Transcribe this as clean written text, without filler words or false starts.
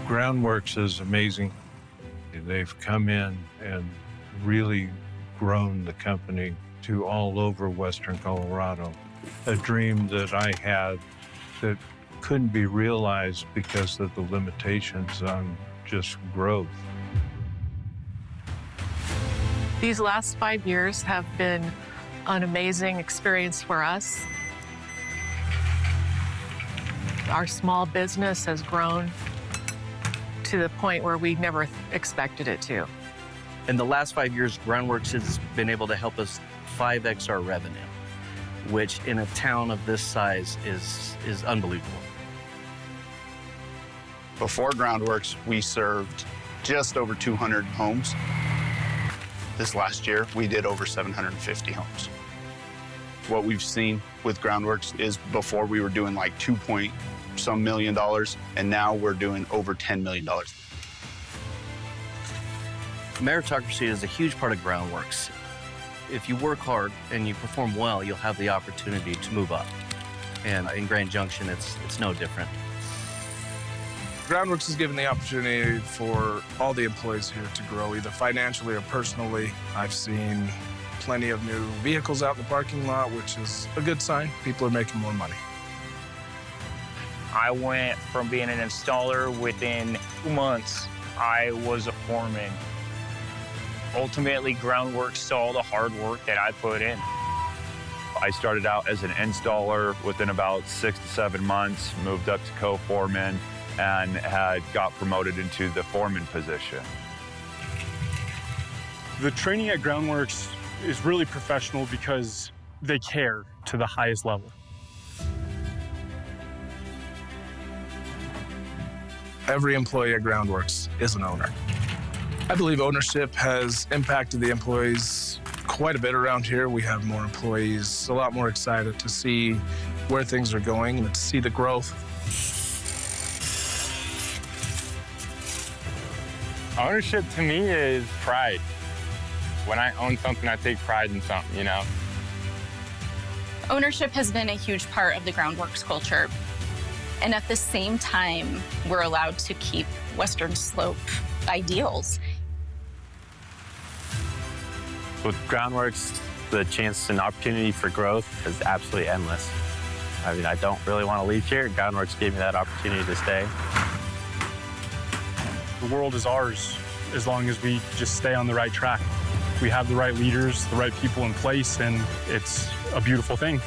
Groundworks is amazing. They've come in and really grown the company to all over Western Colorado. A dream that I had that couldn't be realized because of the limitations on just growth. These last 5 years have been an amazing experience for us. Our small business has grown to the point where we never expected it to. In the last 5 years, Groundworks has been able to help us 5x our revenue, which in a town of this size is unbelievable. Before Groundworks, we served just over 200 homes. This last year, we did over 750 homes. What we've seen with Groundworks is before we were doing like $2 million, and now we're doing over $10 million. Meritocracy is a huge part of Groundworks. If you work hard and you perform well, you'll have the opportunity to move up. And in Grand Junction, it's no different. Groundworks has given the opportunity for all the employees here to grow, either financially or personally. I've seen plenty of new vehicles out in the parking lot, which is a good sign. People are making more money. I went from being an installer within 2 months, I was a foreman. Ultimately, Groundworks saw the hard work that I put in. I started out as an installer. Within about 6 to 7 months, moved up to co-foreman and had got promoted into the foreman position. The training at Groundworks is really professional because they care to the highest level. Every employee at Groundworks is an owner. I believe ownership has impacted the employees quite a bit around here. We have more employees, a lot more excited to see where things are going and to see the growth. Ownership to me is pride. When I own something, I take pride in something, you know? Ownership has been a huge part of the Groundworks culture. And at the same time, we're allowed to keep Western Slope ideals. With Groundworks, the chance and opportunity for growth is absolutely endless. I mean, I don't really want to leave here. Groundworks gave me that opportunity to stay. The world is ours as long as we just stay on the right track. We have the right leaders, the right people in place, and it's a beautiful thing.